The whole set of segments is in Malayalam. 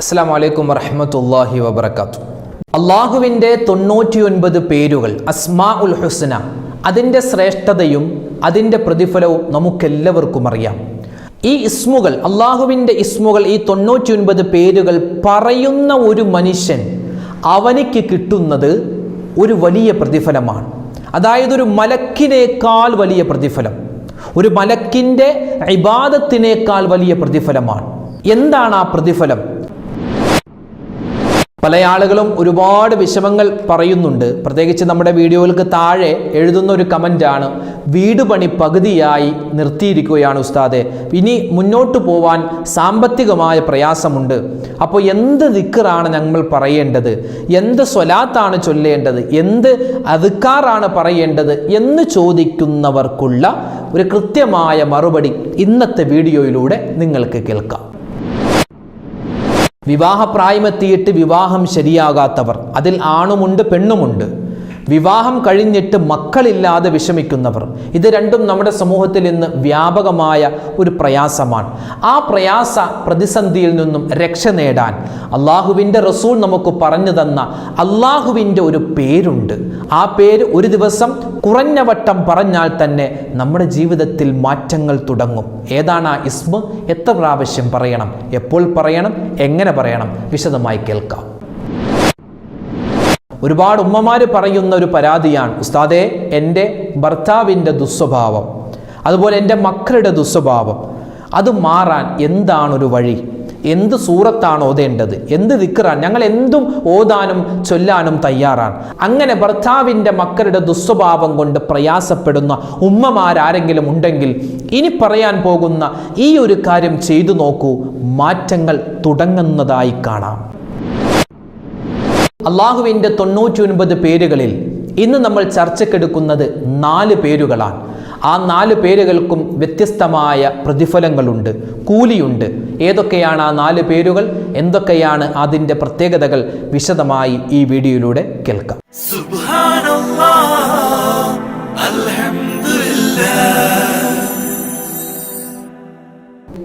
അസ്സലാമു അലൈക്കും വറഹ്മത്തുള്ളാഹി വബറകാതുഹു. അള്ളാഹുവിൻ്റെ 99 പേരുകൾ അസ്മാഉൽ ഹുസ്ന, അതിൻ്റെ ശ്രേഷ്ഠതയും അതിൻ്റെ പ്രതിഫലവും നമുക്കെല്ലാവർക്കും അറിയാം. ഈ ഇസ്മുകൾ, അള്ളാഹുവിൻ്റെ ഇസ്മുകൾ, ഈ 99 പേരുകൾ പറയുന്ന ഒരു മനുഷ്യൻ അവനിക്ക് കിട്ടുന്നത് ഒരു വലിയ പ്രതിഫലമാണ്. അതായത് ഒരു മലക്കിനേക്കാൾ വലിയ പ്രതിഫലം, ഒരു മലക്കിൻ്റെ ഇബാദത്തിനേക്കാൾ വലിയ പ്രതിഫലമാണ്. എന്താണ് ആ പ്രതിഫലം? പല ആളുകളും ഒരുപാട് വിഷമങ്ങൾ പറയുന്നുണ്ട്. പ്രത്യേകിച്ച് നമ്മുടെ വീഡിയോകൾക്ക് താഴെ എഴുതുന്ന ഒരു കമൻ്റാണ്, വീട് പണി പകുതിയായി നിർത്തിയിരിക്കുകയാണ് ഉസ്താദെ, ഇനി മുന്നോട്ട് പോവാൻ സാമ്പത്തികമായ പ്രയാസമുണ്ട്. അപ്പോൾ എന്ത് ദിക്റാണ് ഞങ്ങൾ പറയേണ്ടത്, എന്ത് സ്വലാത്താണ് ചൊല്ലേണ്ടത്, എന്ത് അദ്കാറാണ് പറയേണ്ടത് എന്ന് ചോദിക്കുന്നവർക്കുള്ള ഒരു കൃത്യമായ മറുപടി ഇന്നത്തെ വീഡിയോയിലൂടെ നിങ്ങൾക്ക് കേൾക്കാം. വിവാഹപ്രായമെത്തിയിട്ട് വിവാഹം ശരിയാകാത്തവർ, അതിൽ ആണുമുണ്ട് പെണ്ണുമുണ്ട്. വിവാഹം കഴിഞ്ഞിട്ട് മക്കളില്ലാതെ വിഷമിക്കുന്നവർ, ഇത് രണ്ടും നമ്മുടെ സമൂഹത്തിൽ ഇന്ന് വ്യാപകമായ ഒരു പ്രയാസമാണ്. ആ പ്രയാസ പ്രതിസന്ധിയിൽ നിന്നും രക്ഷ നേടാൻ അള്ളാഹുവിൻ്റെ റസൂൽ നമുക്ക് പറഞ്ഞു തന്ന അള്ളാഹുവിൻ്റെ ഒരു പേരുണ്ട്. ആ പേര് ഒരു ദിവസം കുറഞ്ഞ വട്ടം പറഞ്ഞാൽ തന്നെ നമ്മുടെ ജീവിതത്തിൽ മാറ്റങ്ങൾ തുടങ്ങും. ഏതാണ് ആ ഇസ്മ? എത്ര പ്രാവശ്യം പറയണം, എപ്പോൾ പറയണം, എങ്ങനെ പറയണം? വിശദമായി കേൾക്കാം. ഒരുപാട് ഉമ്മമാർ പറയുന്ന ഒരു പരാതിയാണ്, ഉസ്താദേ, എൻ്റെ ഭർത്താവിൻ്റെ ദുസ്വഭാവം, അതുപോലെ എൻ്റെ മക്കളുടെ ദുസ്വഭാവം, അത് മാറാൻ എന്താണൊരു വഴി? എന്ത് സൂറത്താണ് ഓതേണ്ടത്, എന്ത് ദിക്റാണ്? ഞങ്ങൾ എന്തും ഓതാനും ചൊല്ലാനും തയ്യാറാണ്. അങ്ങനെ ഭർത്താവിൻ്റെ മക്കളുടെ ദുസ്വഭാവം കൊണ്ട് പ്രയാസപ്പെടുന്ന ഉമ്മമാരാരെങ്കിലും ഉണ്ടെങ്കിൽ ഇനി പറയാൻ പോകുന്ന ഈ ഒരു കാര്യം ചെയ്തു നോക്കൂ, മാറ്റങ്ങൾ തുടങ്ങുന്നതായി കാണാം. അള്ളാഹുവിൻ്റെ 99 പേരുകളിൽ ഇന്ന് നമ്മൾ ചർച്ചക്കെടുക്കുന്നത് 4 പേരുകളാണ്. ആ 4 പേരുകൾക്കും വ്യത്യസ്തമായ പ്രതിഫലങ്ങളുണ്ട്, കൂലിയുണ്ട്. ഏതൊക്കെയാണ് ആ 4 പേരുകൾ, എന്തൊക്കെയാണ് അതിൻ്റെ പ്രത്യേകതകൾ? വിശദമായി ഈ വീഡിയോയിലൂടെ കേൾക്കാം.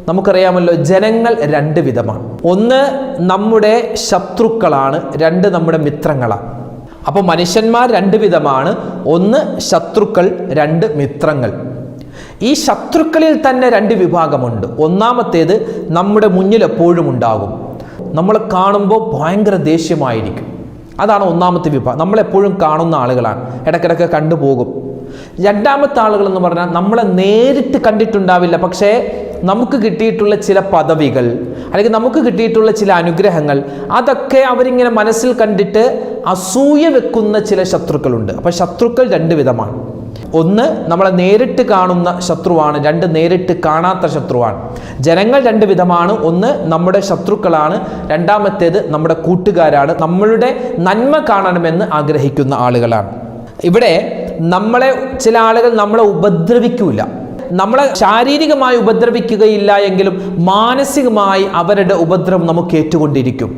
നമുക്കറിയാമല്ലോ, ജനങ്ങൾ 2 വിധമാണ്. ഒന്ന് നമ്മുടെ ശത്രുക്കളാണ്, 2 നമ്മുടെ മിത്രങ്ങളാണ്. അപ്പോൾ മനുഷ്യന്മാർ 2 വിധമാണ്. ഒന്ന് ശത്രുക്കൾ, 2 മിത്രങ്ങൾ. ഈ ശത്രുക്കളിൽ തന്നെ 2 വിഭാഗമുണ്ട്. ഒന്നാമത്തേത് നമ്മുടെ മുന്നിൽ എപ്പോഴും ഉണ്ടാകും, നമ്മളെ കാണുമ്പോൾ ഭയങ്കര ദേഷ്യമായിരിക്കും. അതാണ് ഒന്നാമത്തെ വിഭാഗം. നമ്മളെപ്പോഴും കാണുന്ന ആളുകളാണ്, ഇടയ്ക്കിടയ്ക്ക് കണ്ടുപോകും. രണ്ടാമത്തെ ആളുകൾ എന്ന് പറഞ്ഞാൽ നമ്മളെ നേരിട്ട് കണ്ടിട്ടുണ്ടാവില്ല, പക്ഷേ നമുക്ക് കിട്ടിയിട്ടുള്ള ചില പദവികൾ അല്ലെങ്കിൽ നമുക്ക് കിട്ടിയിട്ടുള്ള ചില അനുഗ്രഹങ്ങൾ, അതൊക്കെ അവരിങ്ങനെ മനസ്സിൽ കണ്ടിട്ട് അസൂയ വെക്കുന്ന ചില ശത്രുക്കളുണ്ട്. അപ്പോൾ ശത്രുക്കൾ 2 വിധമാണ്. ഒന്ന് നമ്മളെ നേരിട്ട് കാണുന്ന ശത്രുവാണ്, 2 നേരിട്ട് കാണാത്ത ശത്രുവാണ്. ജനങ്ങൾ 2 വിധമാണ്. ഒന്ന് നമ്മുടെ ശത്രുക്കളാണ്, രണ്ടാമത്തേത് നമ്മുടെ കൂട്ടുകാരാണ്, നമ്മളുടെ നന്മ കാണണമെന്ന് ആഗ്രഹിക്കുന്ന ആളുകളാണ്. ഇവിടെ നമ്മളെ ചില ആളുകൾ നമ്മളെ ഉപദ്രവിക്കൂല, നമ്മളെ ശാരീരികമായി ഉപദ്രവിക്കുകയില്ല എങ്കിലും മാനസികമായി അവരുടെ ഉപദ്രവം നമുക്ക് ഏറ്റുകൊണ്ടിരിക്കും.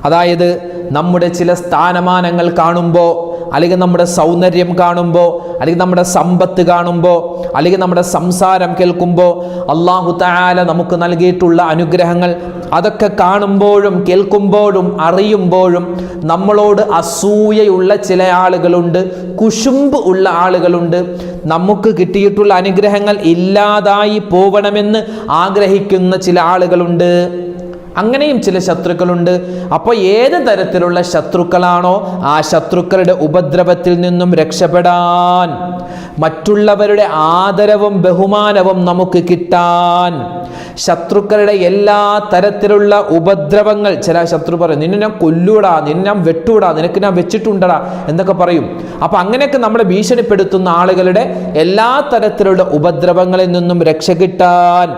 അതായത് നമ്മുടെ ചില സ്ഥാനമാനങ്ങൾ കാണുമ്പോൾ, അല്ലെങ്കിൽ നമ്മുടെ സൗന്ദര്യം കാണുമ്പോൾ, അല്ലെങ്കിൽ നമ്മുടെ സമ്പത്ത് കാണുമ്പോൾ, അല്ലെങ്കിൽ നമ്മുടെ സംസാരം കേൾക്കുമ്പോൾ, അല്ലാഹു തആല നമുക്ക് നൽകിയിട്ടുള്ള അനുഗ്രഹങ്ങൾ അതൊക്കെ കാണുമ്പോഴും കേൾക്കുമ്പോഴും അറിയുമ്പോഴും നമ്മളോട് അസൂയയുള്ള ചില ആളുകളുണ്ട്, കുശുമ്പ് ഉള്ള ആളുകളുണ്ട്. നമുക്ക് കിട്ടിയിട്ടുള്ള അനുഗ്രഹങ്ങൾ ഇല്ലാതായി പോവണമെന്ന് ആഗ്രഹിക്കുന്ന ചില ആളുകളുണ്ട്. അങ്ങനെയും ചില ശത്രുക്കളുണ്ട്. അപ്പോൾ ഏത് തരത്തിലുള്ള ശത്രുക്കളാണോ ആ ശത്രുക്കളുടെ ഉപദ്രവത്തിൽ നിന്നും രക്ഷപ്പെടാൻ, മറ്റുള്ളവരുടെ ആദരവും ബഹുമാനവും നമുക്ക് കിട്ടാൻ, ശത്രുക്കളുടെ എല്ലാ തരത്തിലുള്ള ഉപദ്രവങ്ങൾ, ചില ശത്രു പറയും നിന്നെ ഞാൻ കൊല്ലൂടാ, നിന്നെ ഞാൻ വെട്ടൂടാ, നിനക്ക് ഞാൻ വെച്ചിട്ടുണ്ടടാ എന്നൊക്കെ പറയും. അപ്പം അങ്ങനെയൊക്കെ നമ്മളെ ഭീഷണിപ്പെടുത്തുന്ന ആളുകളുടെ എല്ലാ തരത്തിലുള്ള ഉപദ്രവങ്ങളിൽ നിന്നും രക്ഷ കിട്ടാൻ,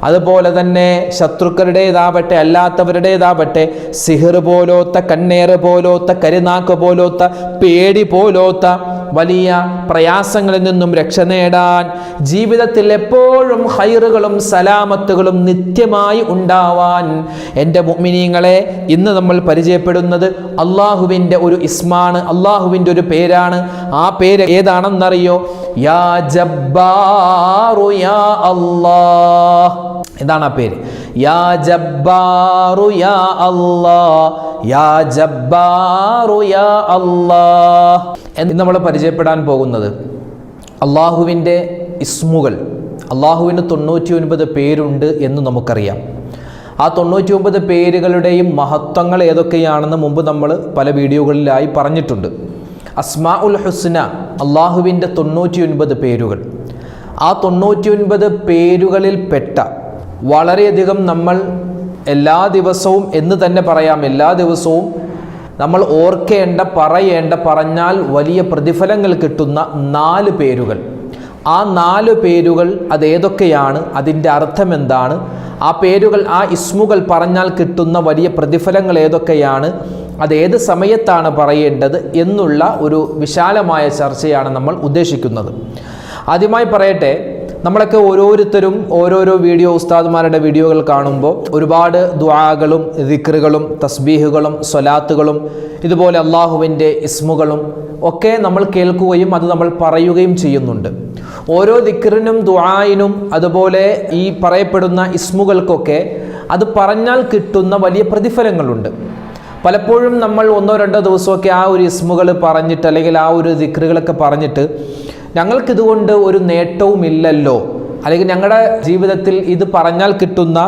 അതുപോലെ തന്നെ ശത്രുക്കളുടേതാവട്ടെ അല്ലാത്തവരുടേതാവട്ടെ സിഹർ പോലോത്ത, കണ്ണേറ് പോലോത്ത, കരുനാക്ക് പോലോത്ത, പേടി പോലോത്ത വലിയ പ്രയാസങ്ങളിൽ നിന്നും രക്ഷ നേടാൻ, ജീവിതത്തിൽ എപ്പോഴും ഖൈറുകളും സലാമത്തുകളും നിത്യമായി ഉണ്ടാവാൻ, എൻ്റെ മുഅ്മിനീങ്ങളെ, ഇന്ന് നമ്മൾ പരിചയപ്പെടുന്നത് അള്ളാഹുവിൻ്റെ ഒരു ഇസ്മാണ്, അള്ളാഹുവിൻ്റെ ഒരു പേരാണ്. ആ പേര് ഏതാണെന്നറിയോ? യാ ജബ്ബാറു യാ അല്ലാഹ്. എന്താണ് ആ പേര്? യാ ജബ്ബാറു യാ അല്ലാഹ്, യാ ജബ്ബാറു യാ അല്ലാഹ് എന്ന് നമ്മൾ പരിചയപ്പെടാൻ പോകുന്നത് അള്ളാഹുവിൻ്റെ ഇസ്മുകൾ. അള്ളാഹുവിന് 99 പേരുണ്ട് എന്ന് നമുക്കറിയാം. ആ 99 പേരുകളുടെയും മഹത്വങ്ങൾ ഏതൊക്കെയാണെന്ന് മുമ്പ് നമ്മൾ പല വീഡിയോകളിലായി പറഞ്ഞിട്ടുണ്ട്. അസ്മാഉൽ ഹുസ്ന, അള്ളാഹുവിൻ്റെ 99 പേരുകൾ. ആ 99 പേരുകളിൽ പെട്ട വളരെയധികം നമ്മൾ എല്ലാ ദിവസവും എന്ന് തന്നെ പറയാം, എല്ലാ ദിവസവും നമ്മൾ ഓർക്കേണ്ട, പറയേണ്ട, പറഞ്ഞാൽ വലിയ പ്രതിഫലങ്ങൾ കിട്ടുന്ന 4 പേരുകൾ. ആ 4 പേരുകൾ അതേതൊക്കെയാണ്, അതിൻ്റെ അർത്ഥം എന്താണ്, ആ പേരുകൾ, ആ ഇസ്മുകൾ പറഞ്ഞാൽ കിട്ടുന്ന വലിയ പ്രതിഫലങ്ങൾ ഏതൊക്കെയാണ്, അതേത് സമയത്താണ് പറയേണ്ടത് എന്നുള്ള ഒരു വിശാലമായ ചർച്ചയാണ് നമ്മൾ ഉദ്ദേശിക്കുന്നത്. ആദ്യമായി പറയട്ടെ, നമ്മളൊക്കെ ഓരോരുത്തരും ഓരോരോ ഉസ്താദുമാരുടെ വീഡിയോകൾ കാണുമ്പോൾ ഒരുപാട് ദുആകളും ദിക്റുകളും തസ്ബീഹുകളും സ്വലാത്തുകളും ഇതുപോലെ അള്ളാഹുവിൻ്റെ ഇസ്മുകളും ഒക്കെ നമ്മൾ കേൾക്കുകയും അത് നമ്മൾ പറയുകയും ചെയ്യുന്നുണ്ട്. ഓരോ ദിക്റിനും ദുആയിനും അതുപോലെ ഈ പറയപ്പെടുന്ന ഇസ്മുകൾക്കൊക്കെ അത് പറഞ്ഞാൽ കിട്ടുന്ന വലിയ പ്രതിഫലങ്ങളുണ്ട്. പലപ്പോഴും നമ്മൾ 1-2 ദിവസമൊക്കെ ആ ഒരു ഇസ്മുകൾ പറഞ്ഞിട്ട് അല്ലെങ്കിൽ ആ ഒരു ദിക്റുകളൊക്കെ പറഞ്ഞിട്ട് ഞങ്ങൾക്കിതുകൊണ്ട് ഒരു നേട്ടവും ഇല്ലല്ലോ, അല്ലെങ്കിൽ ഞങ്ങളുടെ ജീവിതത്തിൽ ഇത് പറഞ്ഞാൽ കിട്ടുന്ന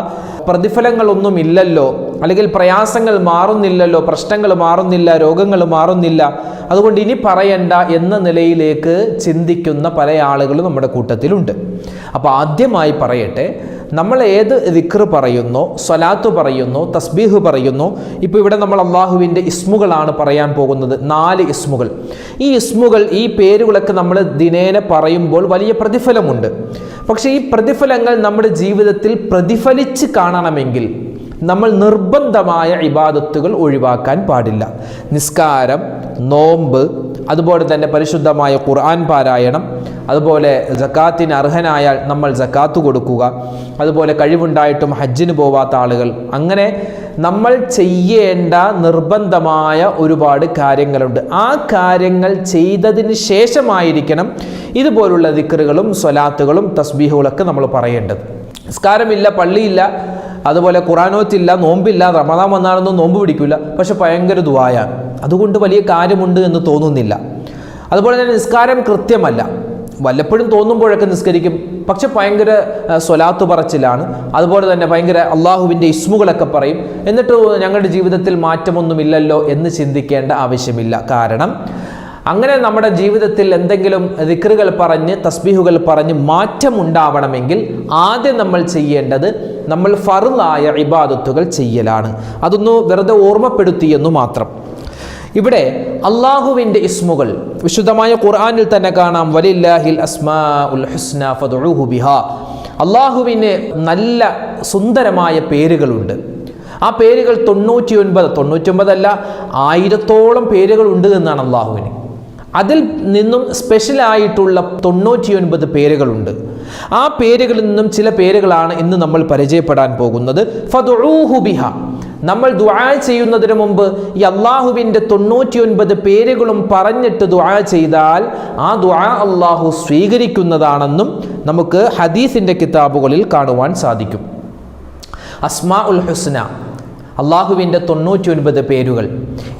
പ്രതിഫലങ്ങളൊന്നുമില്ലല്ലോ, അല്ലെങ്കിൽ പ്രയാസങ്ങൾ മാറുന്നില്ലല്ലോ, പ്രശ്നങ്ങൾ മാറുന്നില്ല, രോഗങ്ങൾ മാറുന്നില്ല, അതുകൊണ്ട് ഇനി പറയണ്ട എന്ന നിലയിലേക്ക് ചിന്തിക്കുന്ന പല ആളുകളും നമ്മുടെ കൂട്ടത്തിലുണ്ട്. അപ്പോൾ ആദ്യമായി പറയട്ടെ, നമ്മൾ ഏത് ദിക്റ് പറയുന്നോ, സ്വലാത്ത് പറയുന്നോ, തസ്ബീഹ് പറയുന്നോ, ഇപ്പോൾ ഇവിടെ നമ്മൾ അള്ളാഹുവിൻ്റെ ഇസ്മുകളാണ് പറയാൻ പോകുന്നത്, 4 ഇസ്മുകൾ. ഈ ഇസ്മുകൾ, ഈ പേരുകളൊക്കെ നമ്മൾ ദിനേന പറയുമ്പോൾ വലിയ പ്രതിഫലമുണ്ട്. പക്ഷേ ഈ പ്രതിഫലങ്ങൾ നമ്മുടെ ജീവിതത്തിൽ പ്രതിഫലിച്ച് കാണണമെങ്കിൽ നമ്മൾ നിർബന്ധമായ ഇബാദത്തുകൾ ഒഴിവാക്കാൻ പാടില്ല. നിസ്കാരം, നോമ്പ്, അതുപോലെ തന്നെ പരിശുദ്ധമായ ഖുർആൻ പാരായണം, അതുപോലെ സക്കാത്തിന് അർഹനായാൽ നമ്മൾ സക്കാത്ത് കൊടുക്കുക, അതുപോലെ കഴിവുണ്ടായിട്ടും ഹജ്ജിന് പോവാത്ത ആളുകൾ, അങ്ങനെ നമ്മൾ ചെയ്യേണ്ട നിർബന്ധമായ ഒരുപാട് കാര്യങ്ങളുണ്ട്. ആ കാര്യങ്ങൾ ചെയ്തതിന് ശേഷമായിരിക്കണം ഇതുപോലുള്ള ദിക്റുകളും സ്വലാത്തുകളും തസ്ബീഹുകളൊക്കെ നമ്മൾ പറയേണ്ടത്. നിസ്കാരമില്ല, പള്ളിയില്ല, അതുപോലെ ഖുർആനോത്തില്ല, നോമ്പില്ല, റമദാൻ വന്നാലൊന്നും നോമ്പ് പിടിക്കില്ല, പക്ഷെ ഭയങ്കര ദുആയാണ്, അതുകൊണ്ട് വലിയ കാര്യമുണ്ട് എന്ന് തോന്നുന്നില്ല. അതുപോലെ തന്നെ നിസ്കാരം കൃത്യമല്ല, വല്ലപ്പോഴും തോന്നുമ്പോഴൊക്കെ നിസ്കരിക്കും, പക്ഷെ ഭയങ്കര സ്വലാത്ത് പറച്ചിലാണ്, അതുപോലെ തന്നെ ഭയങ്കര അള്ളാഹുവിൻ്റെ ഇസ്മുകളൊക്കെ പറയും, എന്നിട്ട് ഞങ്ങളുടെ ജീവിതത്തിൽ മാറ്റമൊന്നുമില്ലല്ലോ എന്ന് ചിന്തിക്കേണ്ട ആവശ്യമില്ല. കാരണം അങ്ങനെ നമ്മുടെ ജീവിതത്തിൽ എന്തെങ്കിലും ദിക്റുകൾ പറഞ്ഞ് തസ്ബീഹുകൾ പറഞ്ഞ് മാറ്റമുണ്ടാവണമെങ്കിൽ ആദ്യം നമ്മൾ ചെയ്യേണ്ടത് നമ്മൾ ഫർളായ ഇബാദത്തുകൾ ചെയ്യലാണ്. അതൊന്ന് വെറുതെ ഓർമ്മപ്പെടുത്തിയെന്നു മാത്രം. ഇവിടെ അള്ളാഹുവിൻ്റെ ഇസ്മുകൾ വിശുദ്ധമായ ഖുർആനിൽ തന്നെ കാണാം, വലില്ലാഹിൽ അസ്മാഉൽ ഹുസ്ന ഫദ്ഉഹു ബിഹാ. അള്ളാഹുവിന് നല്ല സുന്ദരമായ പേരുകളുണ്ട്. ആ പേരുകൾ 99 അല്ല, 1000ഓളം പേരുകളുണ്ട് എന്നാണ് അള്ളാഹുവിന്. അതിൽ നിന്നും സ്പെഷ്യലായിട്ടുള്ള 99 പേരുകളുണ്ട്. ആ പേരുകളിൽ നിന്നും ചില പേരുകളാണ് ഇന്ന് നമ്മൾ പരിചയപ്പെടാൻ പോകുന്നത്. ഫദ്ഉഹു ബിഹാ, നമ്മൾ ദുആ ചെയ്യുന്നതിന് മുമ്പ് ഈ അള്ളാഹുവിൻ്റെ 99 പേരുകളും പറഞ്ഞിട്ട് ദുആ ചെയ്താൽ ആ ദുആ അള്ളാഹു സ്വീകരിക്കുന്നതാണെന്നും നമുക്ക് ഹദീസിൻ്റെ കിതാബുകളിൽ കാണുവാൻ സാധിക്കും. അസ്മാഉൽ ഹുസ്ന, അള്ളാഹുവിൻ്റെ 99 പേരുകൾ,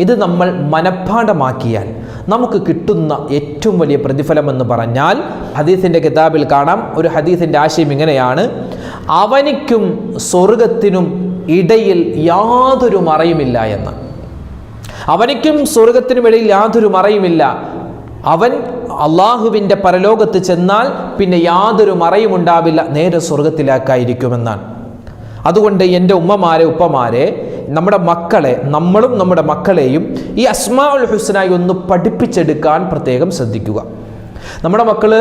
ഇത് നമ്മൾ മനഃപ്പാഠമാക്കിയാൽ നമുക്ക് കിട്ടുന്ന ഏറ്റവും വലിയ പ്രതിഫലമെന്ന് പറഞ്ഞാൽ ഹദീസിൻ്റെ കിതാബിൽ കാണാം. ഒരു ഹദീസിൻ്റെ ആശയം ഇങ്ങനെയാണ്: അവനിക്കും സ്വർഗത്തിനും ഇടയിൽ യാതൊരു മറയുമില്ല എന്ന്. അവനിക്കും സ്വർഗത്തിനും ഇടയിൽ യാതൊരു മറയുമില്ല. അവൻ അള്ളാഹുവിൻ്റെ പരലോകത്ത് ചെന്നാൽ പിന്നെ യാതൊരു മറയും ഉണ്ടാവില്ല, നേരെ സ്വർഗത്തിലേക്കായിരിക്കുമെന്നാണ്. അതുകൊണ്ട് എൻ്റെ ഉമ്മമാരെ, ഉപ്പമാരെ, നമ്മുടെ മക്കളെ, നമ്മളും നമ്മുടെ മക്കളെയും ഈ അസ്മാഉൽ ഹുസ്ന ഒന്ന് പഠിപ്പിച്ചെടുക്കാൻ പ്രത്യേകം ശ്രദ്ധിക്കുക. നമ്മുടെ മക്കൾ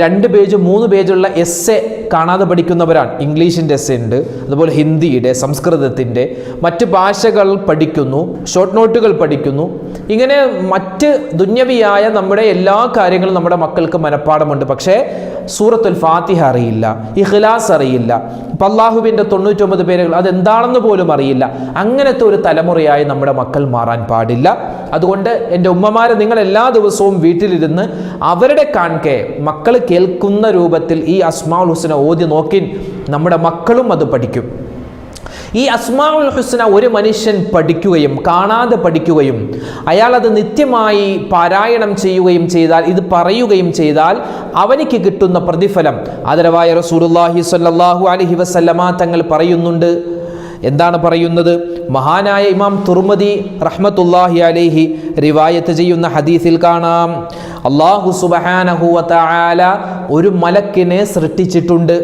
2 പേജ് 3 പേജുള്ള എസ്സെ കാണാതെ പഠിക്കുന്നവരാണ്. ഇംഗ്ലീഷിൻ്റെ എസ്സെ ഉണ്ട്, അതുപോലെ ഹിന്ദിയുടെ, സംസ്കൃതത്തിൻ്റെ, മറ്റ് ഭാഷകൾ പഠിക്കുന്നു, ഷോർട്ട് നോട്ടുകൾ പഠിക്കുന്നു. ഇങ്ങനെ മറ്റ് ദുന്യവിയായ നമ്മുടെ എല്ലാ കാര്യങ്ങളും നമ്മുടെ മക്കൾക്ക് മനഃപ്പാടമുണ്ട്. പക്ഷേ സൂറത്തുൽ ഫാത്തിഹ അറിയില്ല, ഇഖ്ലാസ് അറിയില്ല, അല്ലാഹുവിൻ്റെ 99 പേരുകൾ അതെന്താണെന്ന് പോലും അറിയില്ല. അങ്ങനത്തെ ഒരു തലമുറയായി നമ്മുടെ മക്കൾ മാറാൻ പാടില്ല. അതുകൊണ്ട് എൻ്റെ ഉമ്മമാരെ, നിങ്ങൾ എല്ലാ ദിവസവും വീട്ടിലിരുന്ന് അവരുടെ കാൺകെ മക്കൾ കേൾക്കുന്ന രൂപത്തിൽ ഈ അസ്മാഉൽ ഹുസ്ന ഓതി നോക്കി നമ്മുടെ മക്കളും അത് പഠിക്കും. ഈ അസ്മാഉൽ ഹുസ്ന ഒരു മനുഷ്യൻ പഠിക്കുകയും കാണാതെ പഠിക്കുകയും അയാൾ അത് നിത്യമായി പാരായണം ചെയ്യുകയും ചെയ്താൽ, ഇത് പറയുകയും ചെയ്താൽ അവനിക്ക് കിട്ടുന്ന പ്രതിഫലം ആദരവായ റസൂലുള്ളാഹി സ്വല്ലല്ലാഹു അലൈഹി വസല്ലമ തങ്ങൾ പറയുന്നുണ്ട്. എന്താണ് പറയുന്നത്? മഹാനായ ഇമാം തുർമുദി റഹ്മത്തുള്ളാഹി അലൈഹി റിവായത്ത് ചെയ്യുന്ന ഹദീസിൽ കാണാം, അല്ലാഹു സുബ്ഹാനഹു വ തആല ഒരു മലക്കിനെ സൃഷ്ടിച്ചിട്ടുണ്ട്.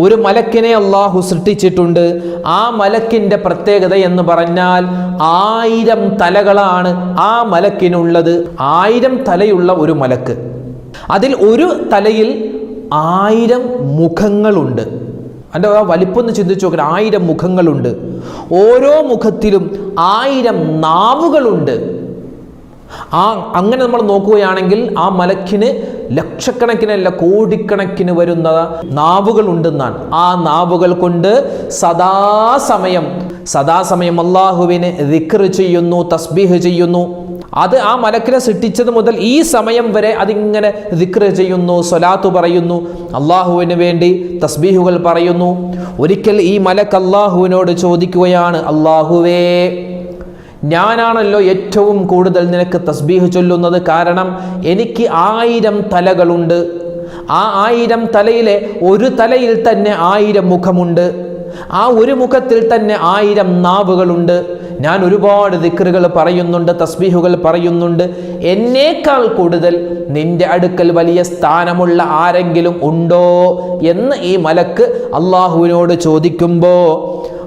ഒരു മലക്കിനെ അല്ലാഹു സൃഷ്ടിച്ചിട്ടുണ്ട്. ആ മലക്കിൻ്റെ പ്രത്യേകത എന്ന് പറഞ്ഞാൽ 1000 തലകളാണ് ആ മലക്കിനുള്ളത്. 1000 തലയുള്ള ഒരു മലക്ക്. അതിൽ ഒരു തലയിൽ 1000 മുഖങ്ങളുണ്ട്. അതിൻ്റെ ആ വലിപ്പൊന്ന് ചിന്തിച്ചു നോക്കണം. 1000 മുഖങ്ങളുണ്ട്. ഓരോ മുഖത്തിലും 1000 നാവുകളുണ്ട്. അങ്ങനെ നമ്മൾ നോക്കുകയാണെങ്കിൽ ആ മലക്കിന് ലക്ഷക്കണക്കിനല്ല കോടിക്കണക്കിന് വരുന്ന നാവുകളുണ്ടെന്നാണ്. ആ നാവുകൾ കൊണ്ട് സദാസമയം അല്ലാഹുവിനെ ദിക്ർ ചെയ്യുന്നു, തസ്ബീഹ് ചെയ്യുന്നു. അത് ആ മലക്കിനെ സൃഷ്ടിച്ചത് മുതൽ ഈ സമയം വരെ അതിങ്ങനെ ദിക്ർ ചെയ്യുന്നു, സ്വലാത്ത് പറയുന്നു, അള്ളാഹുവിന് വേണ്ടി തസ്ബീഹുകൾ പറയുന്നു. ഒരിക്കൽ ഈ മലക്ക് അള്ളാഹുവിനോട് ചോദിക്കുകയാണ്, അള്ളാഹുവേ, ഞാനാണല്ലോ ഏറ്റവും കൂടുതൽ നിനക്ക് തസ്ബീഹ് ചൊല്ലുന്നത്. കാരണം എനിക്ക് 1000 തലകളുണ്ട്. ആ 1000 തലയിലെ ഒരു തലയിൽ തന്നെ 1000 മുഖമുണ്ട്. ആ ഒരു മുഖത്തിൽ തന്നെ 1000 നാവുകളുണ്ട്. ഞാൻ ഒരുപാട് ദിക്റുകൾ പറയുന്നുണ്ട്, തസ്ബീഹുകൾ പറയുന്നുണ്ട്. എന്നേക്കാൾ കൂടുതൽ നിന്റെ അടുക്കൽ വലിയ സ്ഥാനമുള്ള ആരെങ്കിലും ഉണ്ടോ എന്ന് ഈ മലക്ക് അള്ളാഹുവിനോട് ചോദിക്കുമ്പോൾ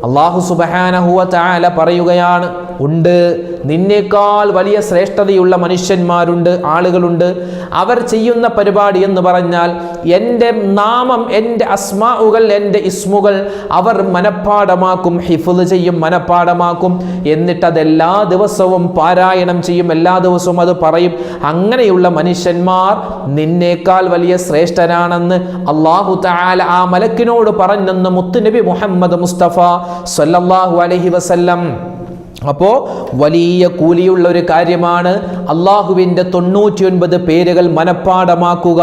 അല്ലാഹു സുബ്ഹാനഹു വ തആല പറയുകയാണ്, ഉണ്ട്. നിന്നേക്കാൾ വലിയ ശ്രേഷ്ഠതയുള്ള മനുഷ്യന്മാരുണ്ട്, ആളുകളുണ്ട്. അവർ ചെയ്യുന്ന പരിപാടി എന്ന് പറഞ്ഞാൽ എൻ്റെ നാമം, എൻ്റെ അസ്മാഉകൾ, എൻ്റെ ഇസ്മുകൾ അവർ മനഃപ്പാടമാക്കും, ഹിഫ്ള് ചെയ്യും, മനഃപ്പാടമാക്കും. എന്നിട്ട് അതെല്ലാ ദിവസവും പാരായണം ചെയ്യും, എല്ലാ ദിവസവും അത് പറയും. അങ്ങനെയുള്ള മനുഷ്യന്മാർ നിന്നേക്കാൾ വലിയ ശ്രേഷ്ഠനാണെന്ന് അല്ലാഹു തആല ആ മലക്കിനോട് പറഞ്ഞെന്ന് മുത്തുനബി മുഹമ്മദ് മുസ്തഫ സല്ലല്ലാഹു അലൈഹി വസല്ലം. അപ്പോൾ വലിയ കൂലിയുള്ള ഒരു കാര്യമാണ് അള്ളാഹുവിൻ്റെ 99 പേരുകൾ മനഃപ്പാടമാക്കുക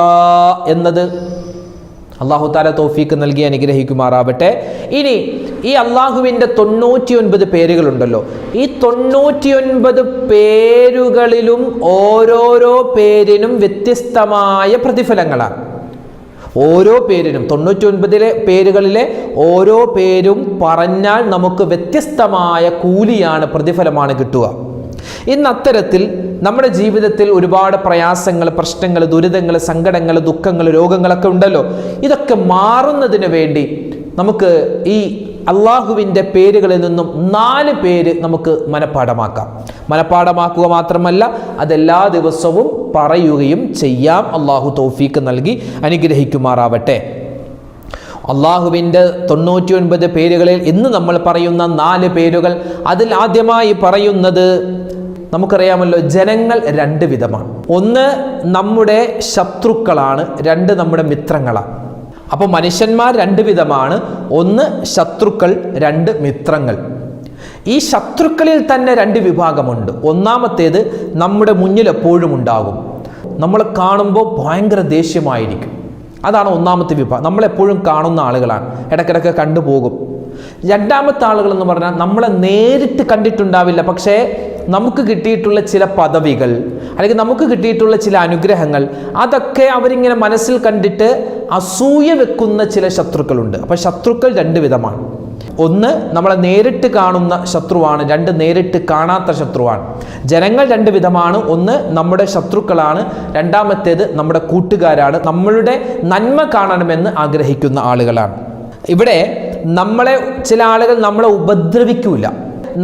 എന്നത്. അല്ലാഹു തആല തൗഫീഖ് നൽകി അനുഗ്രഹിക്കുമാറാവട്ടെ. ഇനി ഈ അള്ളാഹുവിൻ്റെ 99 പേരുകളുണ്ടല്ലോ, ഈ 99 പേരുകളിലും ഓരോരോ പേരിനും വ്യത്യസ്തമായ പ്രതിഫലങ്ങളാണ്. ഓരോ പേരിനും 99 പേരുകളിലെ ഓരോ പേരും പറഞ്ഞാൽ നമുക്ക് വ്യത്യസ്തമായ കൂലിയാണ്, പ്രതിഫലമാണ് കിട്ടുക. ഇന്ന് അത്തരത്തിൽ നമ്മുടെ ജീവിതത്തിൽ ഒരുപാട് പ്രയാസങ്ങൾ, പ്രശ്നങ്ങൾ, ദുരിതങ്ങൾ, സങ്കടങ്ങൾ, ദുഃഖങ്ങൾ, രോഗങ്ങളൊക്കെ ഉണ്ടല്ലോ. ഇതൊക്കെ മാറുന്നതിന് വേണ്ടി നമുക്ക് ഈ അള്ളാഹുവിൻ്റെ പേരുകളിൽ നിന്നും 4 പേര് നമുക്ക് മനഃപ്പാടമാക്കാം. മനഃപ്പാടമാക്കുക മാത്രമല്ല, അതെല്ലാ ദിവസവും പറയുകയും ചെയ്യാം. അള്ളാഹു തൗഫീഖ് നൽകി അനുഗ്രഹിക്കുമാറാവട്ടെ. അള്ളാഹുവിൻ്റെ 99 പേരുകളിൽ ഇന്ന് നമ്മൾ പറയുന്ന 4 പേരുകൾ. അതിൽ ആദ്യമായി പറയുന്നത്, നമുക്കറിയാമല്ലോ, ജനങ്ങൾ 2 വിധമാണ്. ഒന്ന് നമ്മുടെ ശത്രുക്കളാണ്, 2 നമ്മുടെ മിത്രങ്ങളാണ്. അപ്പോൾ മനുഷ്യന്മാർ 2 വിധമാണ്. ഒന്ന് ശത്രുക്കൾ, 2 മിത്രങ്ങൾ. ഈ ശത്രുക്കളിൽ തന്നെ 2 വിഭാഗമുണ്ട്. ഒന്നാമത്തേത് നമ്മുടെ മുന്നിൽ എപ്പോഴും ഉണ്ടാകും, നമ്മൾ കാണുമ്പോൾ ഭയങ്കര ദേഷ്യമായിരിക്കും. അതാണ് ഒന്നാമത്തെ വിഭാഗം. നമ്മളെപ്പോഴും കാണുന്ന ആളുകളാണ്, ഇടയ്ക്കിടയ്ക്ക് കണ്ടുപോകും. രണ്ടാമത്തെ ആളുകൾ എന്ന് പറഞ്ഞാൽ നമ്മളെ നേരിട്ട് കണ്ടിട്ടുണ്ടാവില്ല, പക്ഷേ നമുക്ക് കിട്ടിയിട്ടുള്ള ചില പദവികൾ അല്ലെങ്കിൽ നമുക്ക് കിട്ടിയിട്ടുള്ള ചില അനുഗ്രഹങ്ങൾ അതൊക്കെ അവരിങ്ങനെ മനസ്സിൽ കണ്ടിട്ട് അസൂയ വെക്കുന്ന ചില ശത്രുക്കളുണ്ട്. അപ്പോൾ ശത്രുക്കൾ 2 വിധമാണ്. ഒന്ന് നമ്മളെ നേരിട്ട് കാണുന്ന ശത്രുവാണ്, 2 നേരിട്ട് കാണാത്ത ശത്രുവാണ്. ജനങ്ങൾ 2 വിധമാണ്. ഒന്ന് നമ്മുടെ ശത്രുക്കളാണ്, രണ്ടാമത്തേത് നമ്മുടെ കൂട്ടുകാരാണ്, നമ്മളുടെ നന്മ കാണണമെന്ന് ആഗ്രഹിക്കുന്ന ആളുകളാണ്. ഇവിടെ നമ്മളെ ചില ആളുകൾ നമ്മളെ ഉപദ്രവിക്കൂല,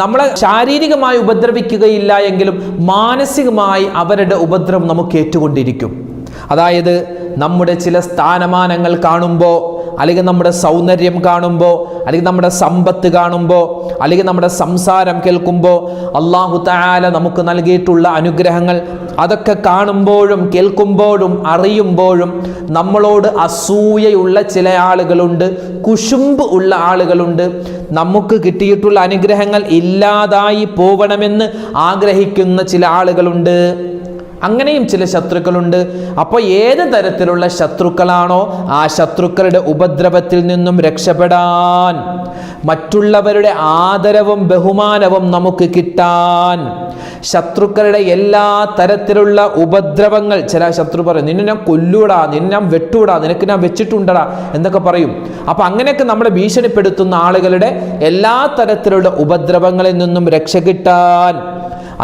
നമ്മളെ ശാരീരികമായി ഉപദ്രവിക്കുകയില്ല എങ്കിലും മാനസികമായി അവരുടെ ഉപദ്രവം നമുക്ക് ഏറ്റുകൊണ്ടിരിക്കും. അതായത് നമ്മുടെ ചില സ്ഥാനമാനങ്ങൾ കാണുമ്പോൾ, അല്ലെങ്കിൽ നമ്മുടെ സൗന്ദര്യം കാണുമ്പോൾ, അല്ലെങ്കിൽ നമ്മുടെ സമ്പത്ത് കാണുമ്പോൾ, അല്ലെങ്കിൽ നമ്മുടെ സംസാരം കേൾക്കുമ്പോൾ, അല്ലാഹു തആല നമുക്ക് നൽകിയിട്ടുള്ള അനുഗ്രഹങ്ങൾ അതൊക്കെ കാണുമ്പോഴും കേൾക്കുമ്പോഴും അറിയുമ്പോഴും നമ്മളോട് അസൂയയുള്ള ചില ആളുകളുണ്ട്, കുശുമ്പ് ഉള്ള ആളുകളുണ്ട്. നമുക്ക് കിട്ടിയിട്ടുള്ള അനുഗ്രഹങ്ങൾ ഇല്ലാതായി പോകണമെന്ന് ആഗ്രഹിക്കുന്ന ചില ആളുകളുണ്ട്. അങ്ങനെയും ചില ശത്രുക്കളുണ്ട്. അപ്പോൾ ഏത് തരത്തിലുള്ള ശത്രുക്കളാണോ ആ ശത്രുക്കളുടെ ഉപദ്രവത്തിൽ നിന്നും രക്ഷപ്പെടാൻ, മറ്റുള്ളവരുടെ ആദരവും ബഹുമാനവും നമുക്ക് കിട്ടാൻ, ശത്രുക്കളുടെ എല്ലാ തരത്തിലുള്ള ഉപദ്രവങ്ങൾ, ചില ശത്രു പറയും നിന്നെ ഞാൻ കൊല്ലൂടാ, നിന്നെ ഞാൻ വെട്ടൂടാ, നിനക്ക് ഞാൻ വെച്ചിട്ടുണ്ടടാ എന്നൊക്കെ പറയും. അപ്പൊ അങ്ങനെയൊക്കെ നമ്മളെ ഭീഷണിപ്പെടുത്തുന്ന ആളുകളുടെ എല്ലാ തരത്തിലുള്ള ഉപദ്രവങ്ങളിൽ നിന്നും രക്ഷ കിട്ടാൻ,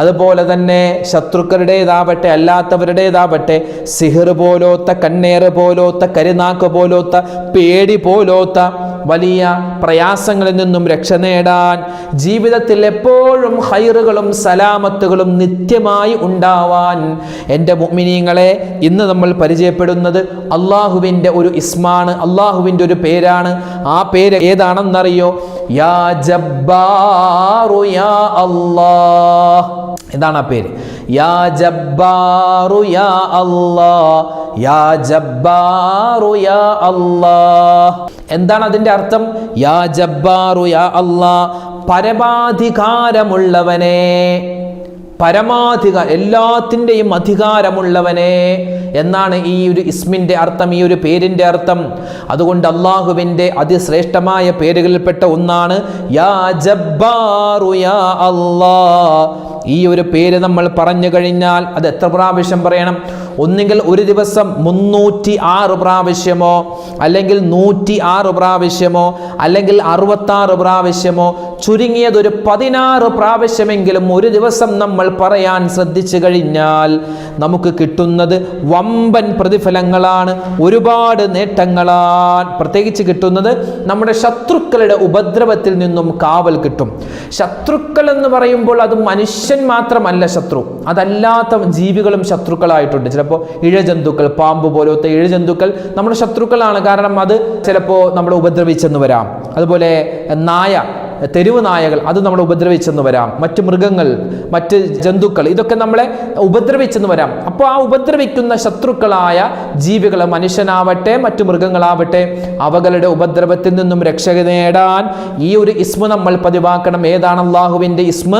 അതുപോലെ തന്നെ ശത്രുക്കളുടേതാവട്ടെ അല്ലാത്തവരുടേതാവട്ടെ സിഹിർ പോലോത്ത, കണ്ണേറ് പോലോത്ത, കരുനാക്ക് പോലോത്ത, പേടി പോലോത്ത വലിയ പ്രയാസങ്ങളിൽ നിന്നും രക്ഷ നേടാൻ, ജീവിതത്തിൽ എപ്പോഴും ഖൈറുകളും സലാമത്തുകളും നിത്യമായി ഉണ്ടാവാൻ, എൻ്റെ മുഅ്മിനീങ്ങളെ ഇന്ന് നമ്മൾ പരിചയപ്പെടുന്നത് അള്ളാഹുവിൻ്റെ ഒരു ഇസ്മാണ്, അള്ളാഹുവിൻ്റെ ഒരു പേരാണ്. ആ പേര് ഏതാണെന്നറിയോ? യാ ജബ്ബാറു യാ അല്ലാഹ്. എന്താണ് ആ പേര്? യാ ജബ്ബാറു യാ അല്ലാഹ്, യാ ജബ്ബാറു യാ അല്ലാഹ്. എന്താണ് അതിൻ്റെ അർത്ഥം? യാ ജബ്ബാറു യാ അല്ലാഹ്, പരമാധികാരമുള്ളവനെ, എല്ലാത്തിൻ്റെയും അധികാരമുള്ളവനെ എന്നാണ് ഈ ഒരു ഇസ്മിൻ്റെ അർത്ഥം, ഈ ഒരു പേരിൻ്റെ അർത്ഥം. അതുകൊണ്ട് അള്ളാഹുവിൻ്റെ അതിശ്രേഷ്ഠമായ പേരുകളിൽപ്പെട്ട ഒന്നാണ് യാ ജബ്ബാറു യാ അല്ലാഹ്. ഈ ഒരു പേര് നമ്മൾ പറഞ്ഞു കഴിഞ്ഞാൽ അത് എത്ര പ്രാവശ്യം പറയണം? ഒന്നുകിൽ ഒരു ദിവസം 306 പ്രാവശ്യമോ, അല്ലെങ്കിൽ 106 പ്രാവശ്യമോ, അല്ലെങ്കിൽ 66 പ്രാവശ്യമോ, ചുരുങ്ങിയത് ഒരു 16 പ്രാവശ്യമെങ്കിലും ഒരു ദിവസം നമ്മൾ പറയാൻ ശ്രദ്ധിച്ചു കഴിഞ്ഞാൽ നമുക്ക് കിട്ടുന്നത് വമ്പൻ പ്രതിഫലങ്ങളാണ്, ഒരുപാട് നേട്ടങ്ങളാണ്. പ്രത്യേകിച്ച് കിട്ടുന്നത് നമ്മുടെ ശത്രുക്കളുടെ ഉപദ്രവത്തിൽ നിന്നും കാവൽ കിട്ടും. ശത്രുക്കൾ എന്ന് പറയുമ്പോൾ അത് മനുഷ്യൻ മാത്രമല്ല ശത്രു, അതല്ലാത്ത ജീവികളും ശത്രുക്കളായിട്ടുണ്ട്. ചിലപ്പോൾ ഇഴജന്തുക്കൾ, പാമ്പ് പോലത്തെ ഇഴജന്തുക്കൾ നമ്മുടെ ശത്രുക്കളാണ്. കാരണം അത് ചിലപ്പോൾ നമ്മളെ ഉപദ്രവിച്ചെന്ന് വരാം. അതുപോലെ നായ, തെരുവ് നായകൾ, അത് നമ്മളെ ഉപദ്രവിച്ചെന്ന് വരാം. മറ്റു മൃഗങ്ങൾ, മറ്റ് ജന്തുക്കൾ, ഇതൊക്കെ നമ്മളെ ഉപദ്രവിച്ചെന്ന് വരാം. അപ്പോൾ ആ ഉപദ്രവിക്കുന്ന ശത്രുക്കളായ ജീവികൾ, മനുഷ്യനാവട്ടെ മറ്റു മൃഗങ്ങളാവട്ടെ, അവകളുടെ ഉപദ്രവത്തിൽ നിന്നും രക്ഷ നേടാൻ ഈ ഒരു ഇസ്മ നമ്മൾ പതിവാക്കണം. ഏതാണ് അള്ളാഹുവിൻ്റെ ഇസ്മ?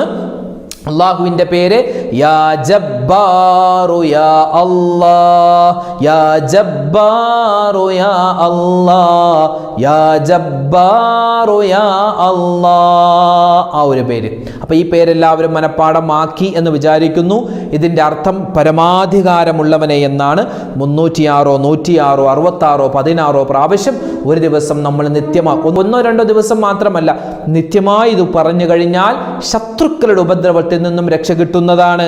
അള്ളാഹുവിൻ്റെ പേര് യാ ജബ്ബാറു യാ അല്ലാഹ്, യാ ജബ്ബാറു യാ അല്ലാഹ്, യാ ജബ്ബാറു യാ അല്ലാഹ്. ആ ഒരു പേര്. അപ്പോൾ ഈ പേരെല്ലാവരും മനപ്പാഠമാക്കി എന്ന് വിചാരിക്കുന്നു. ഇതിൻ്റെ അർത്ഥം പരമാധികാരമുള്ളവനെ എന്നാണ്. 306, 106, 66, 16 പ്രാവശ്യം ഒരു ദിവസം നമ്മൾ നിത്യമായി, 1-2 ദിവസം മാത്രമല്ല, നിത്യമായി ഇത് പറഞ്ഞു കഴിഞ്ഞാൽ ശത്രുക്കളുടെ ഉപദ്രവത്തിൽ നിന്നും രക്ഷ കിട്ടുന്നതാണ്.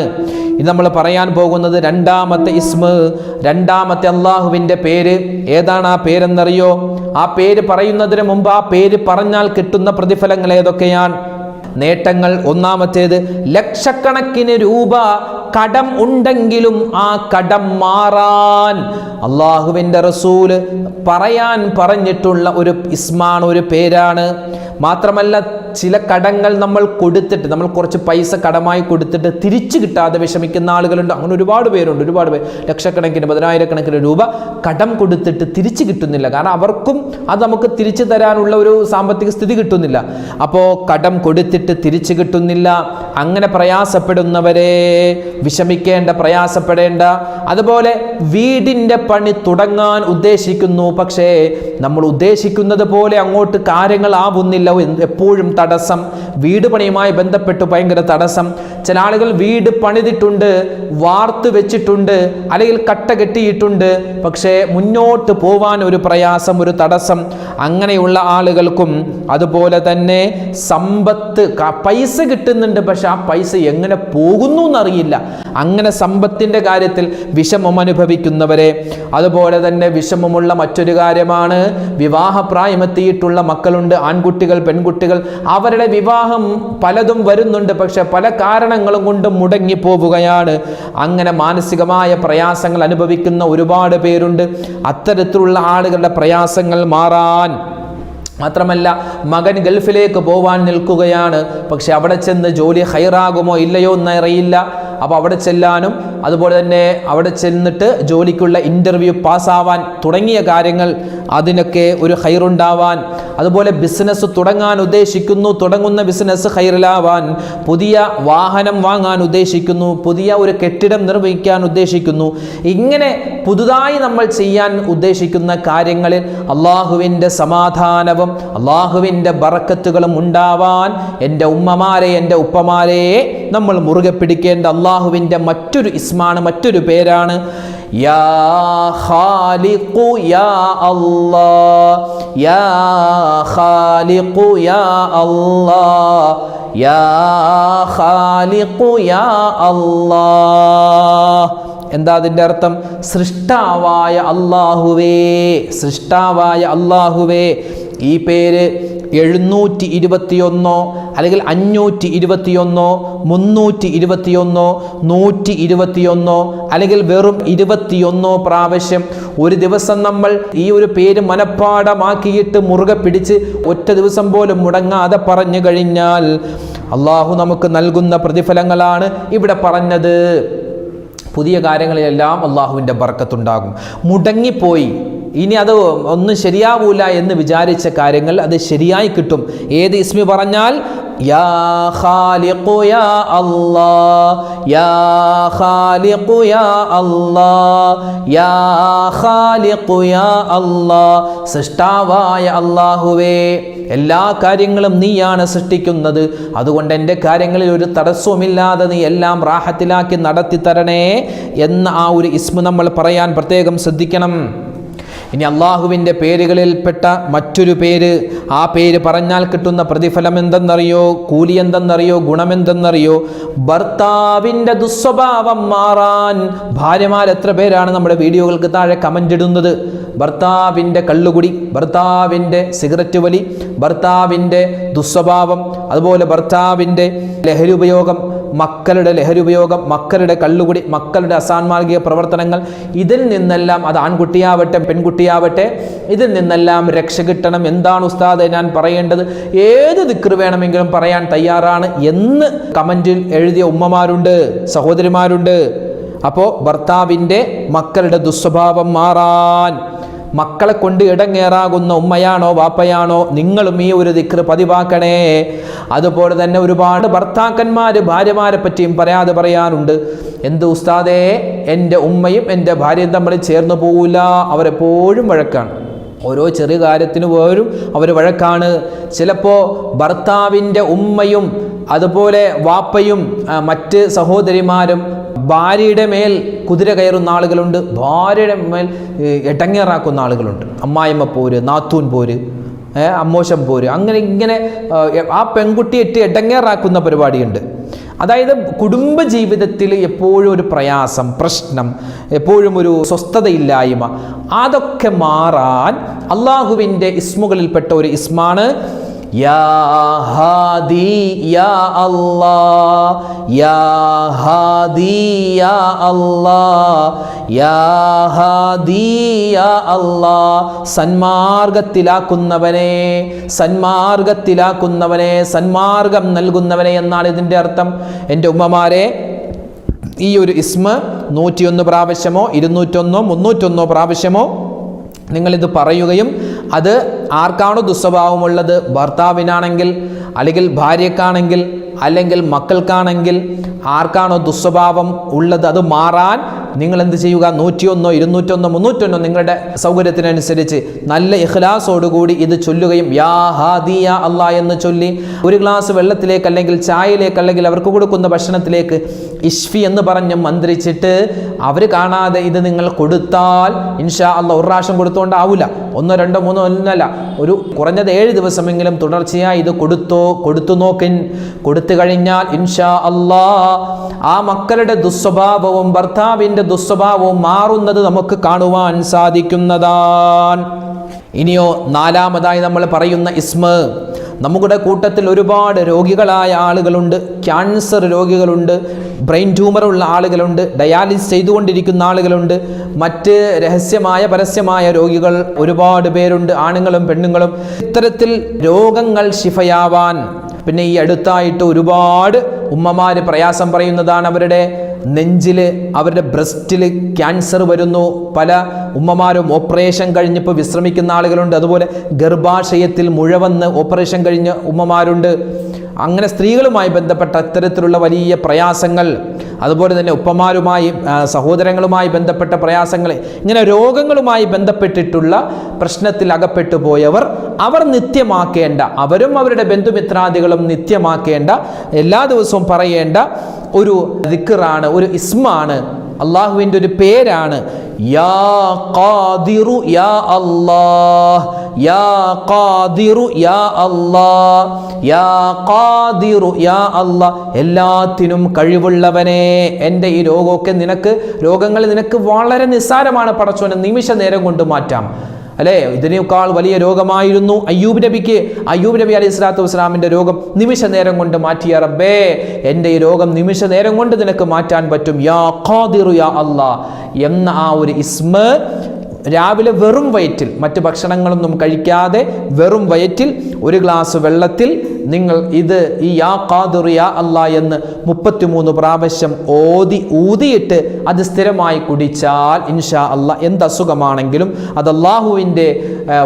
ഇത് നമ്മൾ പറയാൻ പോകുന്നത് രണ്ടാമത്തെ ഇസ്മ, രണ്ടാമത്തെ അള്ളാഹുവിൻ്റെ പേര്. ഏതാണ് ആ പേരെന്നറിയോ? ആ പേര് പറയുന്നതിന് മുമ്പ് ആ പേര് പറഞ്ഞാൽ കിട്ടുന്ന പ്രതിഫലങ്ങൾ ഏതൊക്കെയാണ്? നേട്ടങ്ങൾ. ഒന്നാമത്തേത്, ലക്ഷക്കണക്കിന് രൂപ കടം ഉണ്ടെങ്കിലും ആ കടം മാറാൻ അള്ളാഹുവിൻ്റെ റസൂല് പറഞ്ഞിട്ടുള്ള ഒരു ഇസ്മാണ്, ഒരു പേരാണ്. മാത്രമല്ല ചില കടങ്ങൾ നമ്മൾ കൊടുത്തിട്ട്, നമ്മൾ കുറച്ച് പൈസ കടമായി കൊടുത്തിട്ട് തിരിച്ചു കിട്ടാതെ വിഷമിക്കുന്ന ആളുകളുണ്ട്. അങ്ങനെ ഒരുപാട് പേരുണ്ട്, ഒരുപാട് പേര്. ലക്ഷക്കണക്കിന്, 10,000-കണക്കിന് രൂപ കടം കൊടുത്തിട്ട് തിരിച്ചു കിട്ടുന്നില്ല. കാരണം അവർക്കും അത് നമുക്ക് തിരിച്ചു തരാനുള്ള ഒരു സാമ്പത്തിക സ്ഥിതി കിട്ടുന്നില്ല. അപ്പോൾ കടം കൊടുത്തിട്ട് തിരിച്ചു കിട്ടുന്നില്ല. അങ്ങനെ പ്രയാസപ്പെടുന്നവരെ വിഷമിക്കേണ്ട, പ്രയാസപ്പെടേണ്ട. അതുപോലെ വീടിൻ്റെ പണി തുടങ്ങാൻ ഉദ്ദേശിക്കുന്നു, പക്ഷേ നമ്മൾ ഉദ്ദേശിക്കുന്നത് പോലെ അങ്ങോട്ട് കാര്യങ്ങൾ ആവുന്നില്ല, എപ്പോഴും തടസ്സം. വീട് പണിയുമായി ബന്ധപ്പെട്ട് ഭയങ്കര തടസ്സം. ചില ആളുകൾ വീട് പണിതിട്ടുണ്ട്, വാർത്ത് വെച്ചിട്ടുണ്ട്, അല്ലെങ്കിൽ കട്ട കെട്ടിയിട്ടുണ്ട്, പക്ഷേ മുന്നോട്ട് പോവാൻ ഒരു പ്രയാസം, ഒരു തടസ്സം. അങ്ങനെയുള്ള ആളുകൾക്കും അതുപോലെ തന്നെ സമ്പത്ത്, പൈസ കിട്ടുന്നുണ്ട്, പക്ഷെ ആ പൈസ എങ്ങനെ പോകുന്നു എന്നറിയില്ല. അങ്ങനെ സമ്പത്തിൻ്റെ കാര്യത്തിൽ വിഷമം അനുഭവിക്കുന്നവരെ. അതുപോലെ തന്നെ വിഷമമുള്ള മറ്റൊരു കാര്യമാണ്, വിവാഹപ്രായമെത്തിയിട്ടുള്ള മക്കളുണ്ട്, ആൺകുട്ടികൾ, പെൺകുട്ടികൾ. അവരുടെ വിവാഹം പലതും വരുന്നുണ്ട്, പക്ഷെ പല കാരണങ്ങളും കൊണ്ട് മുടങ്ങി പോവുകയാണ്. അങ്ങനെ മാനസികമായ പ്രയാസങ്ങൾ അനുഭവിക്കുന്ന ഒരുപാട് പേരുണ്ട്. അത്തരത്തിലുള്ള ആളുകളുടെ പ്രയാസങ്ങൾ മാറാൻ, മാത്രമല്ല മകൻ ഗൾഫിലേക്ക് പോവാൻ നിൽക്കുകയാണ്, പക്ഷെ അവിടെ ചെന്ന് ജോലി ഹൈറാകുമോ ഇല്ലയോ എന്നറിയില്ല. അപ്പോൾ അവിടെ ചെല്ലാനും, അതുപോലെ തന്നെ അവിടെ ചെന്നിട്ട് ജോലിക്കുള്ള ഇൻ്റർവ്യൂ പാസ്സാവാൻ തുടങ്ങിയ കാര്യങ്ങൾ അതിനൊക്കെ ഒരു ഖൈറുണ്ടാവാൻ, അതുപോലെ ബിസിനസ് തുടങ്ങാൻ ഉദ്ദേശിക്കുന്നു, തുടങ്ങുന്ന ബിസിനസ് ഖൈറിലാവാൻ, പുതിയ വാഹനം വാങ്ങാൻ ഉദ്ദേശിക്കുന്നു, പുതിയ ഒരു കെട്ടിടം നിർമ്മിക്കാൻ ഉദ്ദേശിക്കുന്നു, ഇങ്ങനെ പുതുതായി നമ്മൾ ചെയ്യാൻ ഉദ്ദേശിക്കുന്ന കാര്യങ്ങളിൽ അള്ളാഹുവിൻ്റെ സമാധാനവും അള്ളാഹുവിൻ്റെ ബറക്കത്തുകളും ഉണ്ടാവാൻ എൻ്റെ ഉമ്മമാരെ, എൻ്റെ ഉപ്പമാരെ നമ്മൾ മുറുകെ പിടിക്കേണ്ട അള്ളാഹുവിൻ്റെ മറ്റൊരു ഇസ്മാണ്, മറ്റൊരു പേരാണ് യാ ഖാലിഖു യാ അല്ലാഹ്, യാ ഖാലിഖു യാ അല്ലാഹ്, യാ ഖാലിഖു യാ അല്ലാഹ്. എന്താ അതിൻ്റെ അർത്ഥം? സൃഷ്ടാവായ അല്ലാഹുവേ, സൃഷ്ടാവായ അല്ലാഹുവേ. ഈ പേര് 721 അല്ലെങ്കിൽ 521 321 121 അല്ലെങ്കിൽ വെറും 21 പ്രാവശ്യം ഒരു ദിവസം നമ്മൾ ഈ ഒരു പേര് മനഃപ്പാഠമാക്കിയിട്ട് മുറുകെ പിടിച്ച് ഒറ്റ ദിവസം പോലും മുടങ്ങാതെ പറഞ്ഞു കഴിഞ്ഞാൽ അള്ളാഹു നമുക്ക് നൽകുന്ന പ്രതിഫലങ്ങളാണ് ഇവിടെ പറഞ്ഞത്. പുതിയ കാര്യങ്ങളിലെല്ലാം അള്ളാഹുവിൻ്റെ ബർക്കത്തുണ്ടാകും. മുടങ്ങിപ്പോയി, ഇനി അത് ഒന്നും ശരിയാവൂല എന്ന് വിചാരിച്ച കാര്യങ്ങൾ അത് ശരിയായി കിട്ടും. ഏത് ഇസ്മി പറഞ്ഞാൽ യാ ഖാലിഖു യാ അല്ലാഹ്, യാ ഖാലിഖു യാ അല്ലാഹ്, യാ ഖാലിഖു യാ അല്ലാഹ്. സൃഷ്ടാവായ അല്ലാഹുവേ, എല്ലാ കാര്യങ്ങളും നീയാണ് സൃഷ്ടിക്കുന്നത്, അതുകൊണ്ട് എൻ്റെ കാര്യങ്ങളിൽ ഒരു തടസ്സവുമില്ലാതെ നീ എല്ലാം റാഹത്തിലാക്കി നടത്തി തരണേ എന്ന ആ ഒരു ഇസ്മ നമ്മൾ പറയാൻ പ്രത്യേകം ശ്രദ്ധിക്കണം. ഇനി അള്ളാഹുവിൻ്റെ പേരുകളിൽപ്പെട്ട മറ്റൊരു പേര്, ആ പേര് പറഞ്ഞാൽ കിട്ടുന്ന പ്രതിഫലം എന്തെന്നറിയോ, കൂലി എന്തെന്നറിയോ, ഗുണമെന്തെന്നറിയോ? ഭർത്താവിൻ്റെ ദുസ്വഭാവം മാറാൻ. ഭാര്യമാർ എത്ര പേരാണ് നമ്മുടെ വീഡിയോകൾക്ക് താഴെ കമൻ്റ് ഇടുന്നത്? ഭർത്താവിൻ്റെ കള്ളുകുടി, ഭർത്താവിൻ്റെ സിഗരറ്റ് വലി, ഭർത്താവിൻ്റെ ദുസ്വഭാവം, അതുപോലെ ഭർത്താവിൻ്റെ ലഹരി ഉപയോഗം, മക്കളുടെ ലഹരി ഉപയോഗം, മക്കളുടെ കള്ളുകുടി, മക്കളുടെ അസാൻമാർഗിക പ്രവർത്തനങ്ങൾ, ഇതിൽ നിന്നെല്ലാം, അത് ആൺകുട്ടിയാവട്ടെ പെൺകുട്ടിയാവട്ടെ, ഇതിൽ നിന്നെല്ലാം രക്ഷ കിട്ടണം. എന്താണ് ഉസ്താദ് ഞാൻ പറയേണ്ടത്? ഏത് ദിക്ർ വേണമെങ്കിലും പറയാൻ തയ്യാറാണ് എന്ന് കമൻറ്റിൽ എഴുതിയ ഉമ്മമാരുണ്ട്, സഹോദരിമാരുണ്ട്. അപ്പോൾ ഭർത്താവിൻ്റെ മക്കളുടെ ദുസ്വഭാവം മാറാൻ, മക്കളെ കൊണ്ട് ഇടങ്ങേറാകുന്ന ഉമ്മയാണോ വാപ്പയാണോ, നിങ്ങളും ഈ ഒരു ദിക്ർ പതിവാക്കണേ. അതുപോലെ തന്നെ ഒരുപാട് ഭർത്താക്കന്മാർ ഭാര്യമാരെ പറ്റിയും പറയാനുണ്ട്. എന്ത് ഉസ്താദേ, എൻ്റെ ഉമ്മയും എൻ്റെ ഭാര്യയും തമ്മിൽ ചേർന്ന് പോകില്ല, അവരെപ്പോഴും വഴക്കാണ്, ഓരോ ചെറിയ കാര്യത്തിന് പോലും അവർ വഴക്കാണ്. ചിലപ്പോൾ ഭർത്താവിൻ്റെ ഉമ്മയും അതുപോലെ വാപ്പയും മറ്റ് സഹോദരിമാരും ഭാര്യയുടെ മേൽ കുതിര കയറുന്ന ആളുകളുണ്ട്, ഭാര്യയുടെ മേൽ എടങ്ങേറാക്കുന്ന ആളുകളുണ്ട്. അമ്മായിമ്മ പോര്, നാത്തൂൻ പോര്, അമ്മോശം പോര്, അങ്ങനെ ഇങ്ങനെ ആ പെൺകുട്ടിയെ എടങ്ങേറാക്കുന്ന പരിപാടിയുണ്ട്. അതായത് കുടുംബ ജീവിതത്തിൽ എപ്പോഴും ഒരു പ്രയാസം, പ്രശ്നം, എപ്പോഴും ഒരു സ്വസ്ഥതയില്ലായ്മ, അതൊക്കെ മാറാൻ അള്ളാഹുവിൻ്റെ ഇസ്മുകളിൽപ്പെട്ട ഒരു ഇസ്മാണ് യാ ഹാദി യാ അല്ലാഹ്, യാ ഹാദി യാ അല്ലാഹ്, യാ ഹാദി യാ അല്ലാഹ്. സന്മാർഗത്തിലാക്കുന്നവനെ, സന്മാർഗത്തിലാക്കുന്നവനെ, സന്മാർഗം നൽകുന്നവനെ എന്നാണ് ഇതിൻ്റെ അർത്ഥം. എൻ്റെ ഉമ്മമാരെ, ഈ ഒരു ഇസ്മ 101 പ്രാവശ്യമോ 201 301 പ്രാവശ്യമോ നിങ്ങളിത് പറയുകയും അത് ആർക്കാണോ ദുസ്വഭാവമുള്ളത്, ഭർത്താവിനാണെങ്കിൽ അല്ലെങ്കിൽ ഭാര്യക്കാണെങ്കിൽ അല്ലെങ്കിൽ മക്കൾക്കാണെങ്കിൽ ആർക്കാണോ ദുസ്വഭാവം ഉള്ളത് അത് മാറാൻ നിങ്ങൾ എന്ത് ചെയ്യുക? 101 201 301 നിങ്ങളുടെ സൗകര്യത്തിനനുസരിച്ച് നല്ല ഇഖ്ലാസോടുകൂടി ഇത് ചൊല്ലുകയും യാ ഹാദി യാ അല്ലാഹ് എന്ന് ചൊല്ലി ഒരു ഗ്ലാസ് വെള്ളത്തിലേക്ക് അല്ലെങ്കിൽ ചായയിലേക്ക് അല്ലെങ്കിൽ അവർക്ക് കൊടുക്കുന്ന ഭക്ഷണത്തിലേക്ക് ഇഷ്ഫി എന്ന് പറഞ്ഞ് മന്ത്രിച്ചിട്ട് അവർ കാണാതെ ഇത് നിങ്ങൾ കൊടുത്താൽ ഇൻഷാ അല്ലാഹ് ഒരു പ്രാവശ്യം കൊടുത്തുകൊണ്ടാവില്ല, 1 2 3 ഒന്നല്ല, ഒരു കുറഞ്ഞത് 7 ദിവസമെങ്കിലും തുടർച്ചയായി ഇത് കൊടുത്തു നോക്കിൻ. കൊടുത്തു കഴിഞ്ഞാൽ ഇൻഷാ അല്ലാഹ് ആ മക്കളുടെ ദുസ്വഭാവവും ഭർത്താവിൻ്റെ ദുസ്വഭാവവും മാറുന്നത് നമുക്ക് കാണുവാൻ സാധിക്കുന്നതാണ്. ഇനിയോ നാലാമതായി നമ്മൾ പറയുന്ന ഇസ്മ, നമ്മുടെ കൂട്ടത്തിൽ ഒരുപാട് രോഗികളായ ആളുകളുണ്ട്, ക്യാൻസർ രോഗികളുണ്ട്, ബ്രെയിൻ ട്യൂമറുള്ള ആളുകളുണ്ട്, ഡയാലിസിസ് ചെയ്തുകൊണ്ടിരിക്കുന്ന ആളുകളുണ്ട്, മറ്റ് രഹസ്യമായ പരസ്യമായ രോഗികൾ ഒരുപാട് പേരുണ്ട്, ആണുങ്ങളും പെണ്ണുങ്ങളും. ഇത്തരത്തിൽ രോഗങ്ങൾ ശിഫയാവാൻ, പിന്നെ ഈ അടുത്തായിട്ട് ഒരുപാട് ഉമ്മമാർ പ്രയാസം പറയുന്നതാണ് അവരുടെ നെഞ്ചിൽ, അവരുടെ ബ്രസ്റ്റിൽ ക്യാൻസർ വരുന്നു. പല ഉമ്മമാരും ഓപ്പറേഷൻ കഴിഞ്ഞിപ്പോൾ വിശ്രമിക്കുന്ന ആളുകളുണ്ട്. അതുപോലെ ഗർഭാശയത്തിൽ മുഴ വന്ന് ഓപ്പറേഷൻ കഴിഞ്ഞ ഉമ്മമാരുണ്ട്. അങ്ങനെ സ്ത്രീകളുമായി ബന്ധപ്പെട്ട ഇത്തരത്തിലുള്ള വലിയ പ്രയാസങ്ങൾ, അതുപോലെ തന്നെ ഉപ്പമാരുമായി സഹോദരങ്ങളുമായി ബന്ധപ്പെട്ട പ്രയാസങ്ങൾ, ഇങ്ങനെ രോഗങ്ങളുമായി ബന്ധപ്പെട്ടിട്ടുള്ള പ്രശ്നത്തിൽ അകപ്പെട്ടു പോയവർ, അവർ നിത്യമാക്കേണ്ട, അവരും അവരുടെ ബന്ധുമിത്രാദികളും നിത്യമാക്കേണ്ട, എല്ലാ ദിവസവും പറയേണ്ട ഒരു ദിക്റാണ്, ഒരു ഇസ്മാണ്, അള്ളാഹുവിൻ്റെ ഒരു പേരാണ്. യാ ഖാദിറു യാ അല്ലാഹ്, യാ ഖാദിറു യാ അല്ലാഹ്, യാ ഖാദിറു യാ അല്ലാഹ്. എല്ലാത്തിനും കഴിവുള്ളവനെ, എൻ്റെ ഈ രോഗങ്ങൾ നിനക്ക് വളരെ നിസ്സാരമാണ് പടച്ചോനെ, നിമിഷ നേരം കൊണ്ട് മാറ്റാം. അല്ലേ, ഇതിനേക്കാൾ വലിയ രോഗമായിരുന്നു അയ്യൂബ് നബിക്ക്. അയ്യൂബ് നബി അലൈഹി സ്വലാത്തു വസ്സലാമിൻ്റെ രോഗം നിമിഷ നേരം കൊണ്ട് മാറ്റിയ റബ്ബേ, എൻ്റെ ഈ രോഗം നിമിഷ നേരം കൊണ്ട് നിനക്ക് മാറ്റാൻ പറ്റും. യാ ഖാദിറു യാ അല്ലാഹ് എന്ന ആ ഒരു ഇസ്മ രാവിലെ വെറും വയറ്റിൽ, മറ്റ് ഭക്ഷണങ്ങളൊന്നും കഴിക്കാതെ വെറും വയറ്റിൽ ഒരു ഗ്ലാസ് വെള്ളത്തിൽ നിങ്ങൾ ഈ യാ ഖാദിറു യാ അല്ലാഹ് എന്ന് 33 പ്രാവശ്യം ഊതിയിട്ട് അത് സ്ഥിരമായി കുടിച്ചാൽ ഇൻഷാ അല്ലാഹ് എന്ത് അസുഖമാണെങ്കിലും അത് അല്ലാഹുവിൻ്റെ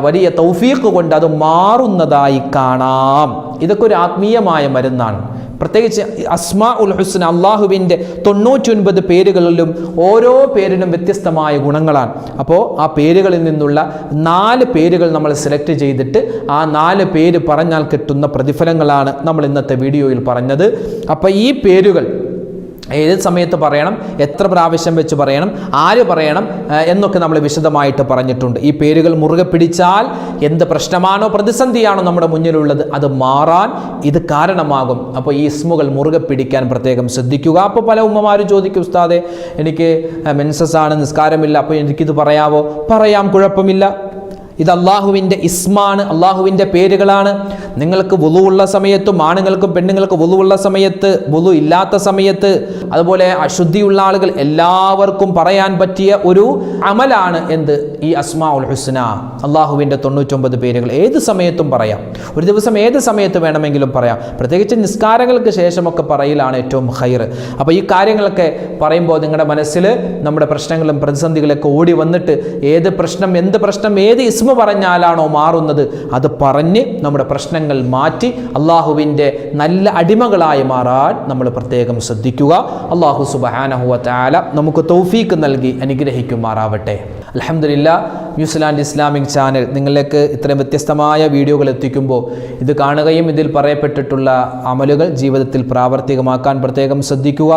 വലിയ തൗഫീഖ് കൊണ്ട് അത് മാറുന്നതായി കാണാം. ഇതൊക്കെ ഒരു ആത്മീയമായ മരുന്നാണ്. പ്രത്യേകിച്ച് അസ്മാ ഉൽ ഹുസ്ന, അള്ളാഹുവിൻ്റെ 99 പേരുകളിലും ഓരോ പേരിനും വ്യത്യസ്തമായ ഗുണങ്ങളാണ്. അപ്പോൾ ആ പേരുകളിൽ നിന്നുള്ള 4 പേരുകൾ നമ്മൾ സെലക്ട് ചെയ്തിട്ട് ആ 4 പേര് പറഞ്ഞാൽ കിട്ടുന്ന പ്രതിഫലങ്ങളാണ് നമ്മൾ ഇന്നത്തെ വീഡിയോയിൽ പറഞ്ഞത്. അപ്പോൾ ഈ പേരുകൾ ഏത് സമയത്ത് പറയണം, എത്ര പ്രാവശ്യം വെച്ച് പറയണം, ആര് പറയണം എന്നൊക്കെ നമ്മൾ വിശദമായിട്ട് പറഞ്ഞിട്ടുണ്ട്. ഈ പേരുകൾ മുറുകെ പിടിച്ചാൽ എന്ത് പ്രശ്നമാണോ പ്രതിസന്ധിയാണോ നമ്മുടെ മുന്നിലുള്ളത് അത് മാറാൻ ഇത് കാരണമാകും. അപ്പോൾ ഈ ഇസ്മുകൾ മുറുകെ പിടിക്കാൻ പ്രത്യേകം ശ്രദ്ധിക്കുക. അപ്പോൾ പല ഉമ്മമാരും ചോദിക്കും, ഉസ്താദേ എനിക്ക് മെൻസസ് ആണ്, നിസ്കാരമില്ല, അപ്പോൾ എനിക്കിത് പറയാവോ? പറയാം, കുഴപ്പമില്ല. ഇത് അള്ളാഹുവിൻ്റെ ഇസ്മാണ്, അള്ളാഹുവിൻ്റെ പേരുകളാണ്. നിങ്ങൾക്ക് വുളു ഉള്ള സമയത്തും, ആണുങ്ങൾക്കും പെണ്ണുങ്ങൾക്കും വുളു ഉള്ള സമയത്ത്, വുളു ഇല്ലാത്ത സമയത്ത്, അതുപോലെ അശുദ്ധിയുള്ള ആളുകൾ എല്ലാവർക്കും പറയാൻ പറ്റിയ ഒരു അമലാണ് ഈ അസ്മാ ഉൽ ഹുസ്ന, അള്ളാഹുവിൻ്റെ 99 പേരുകൾ. ഏത് സമയത്തും പറയാം, ഒരു ദിവസം ഏത് സമയത്ത് വേണമെങ്കിലും പറയാം. പ്രത്യേകിച്ച് നിസ്കാരങ്ങൾക്ക് ശേഷമൊക്കെ പറയലാണ് ഏറ്റവും ഖൈർ. അപ്പോൾ ഈ കാര്യങ്ങളൊക്കെ പറയുമ്പോൾ നിങ്ങളുടെ മനസ്സിൽ നമ്മുടെ പ്രശ്നങ്ങളും പ്രതിസന്ധികളൊക്കെ ഓടി വന്നിട്ട് ഏത് പ്രശ്നം, ഏത് ഇസ്മ പറഞ്ഞാലാണോ മാറുന്നത് അത് പറഞ്ഞ് നമ്മുടെ പ്രശ്നങ്ങൾ മാറ്റി അള്ളാഹുവിൻ്റെ നല്ല അടിമകളായി മാറാൻ നമ്മൾ പ്രത്യേകം ശ്രദ്ധിക്കുക. അള്ളാഹു സുബ്ഹാനഹു വ തആല നമുക്ക് തൗഫീഖ് നൽകി അനുഗ്രഹിക്കുമാറാവട്ടെ. അൽഹംദുലില്ലാഹ്, ന്യൂസിലാൻഡ് ഇസ്ലാമിക് ചാനൽ നിങ്ങളിലേക്ക് ഇത്രയും വ്യത്യസ്തമായ വീഡിയോകൾ എത്തിക്കുമ്പോൾ ഇത് കാണുകയും ഇതിൽ പറയപ്പെട്ടിട്ടുള്ള അമലുകൾ ജീവിതത്തിൽ പ്രാവർത്തികമാക്കാൻ പ്രത്യേകം ശ്രദ്ധിക്കുക.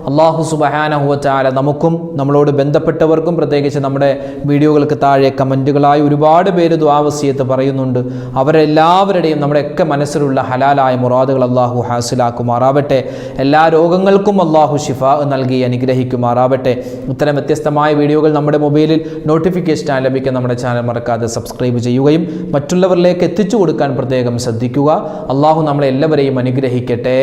അള്ളാഹു സുബ്ഹാനഹു വ തആല നമുക്കും നമ്മളോട് ബന്ധപ്പെട്ടവർക്കും, പ്രത്യേകിച്ച് നമ്മുടെ വീഡിയോകൾക്ക് താഴെ കമൻറ്റുകളായി ഒരുപാട് പേര് ദുആ വസിയത്ത് പറയുന്നുണ്ട്. അവരെല്ലാവരുടെയും നമ്മുടെയൊക്കെ മനസ്സിലുള്ള ഹലാലായ മുറാദുകൾ അള്ളാഹു ഹാസിലാക്കുമാറാവട്ടെ. എല്ലാ രോഗങ്ങൾക്കും അള്ളാഹു ശിഫാ നൽകി അനുഗ്രഹിക്കുമാറാവട്ടെ. ഇത്തരം വ്യത്യസ്തമായ വീഡിയോകൾ നമ്മുടെ മൊബൈലിൽ നോട്ടിഫിക്കേഷൻ ലഭിക്കാൻ നമ്മുടെ ചാനൽ മറക്കാതെ സബ്സ്ക്രൈബ് ചെയ്യുകയും മറ്റുള്ളവരിലേക്ക് എത്തിച്ചു കൊടുക്കാൻ പ്രത്യേകം ശ്രദ്ധിക്കുക. അള്ളാഹു നമ്മളെല്ലാവരെയും അനുഗ്രഹിക്കട്ടെ.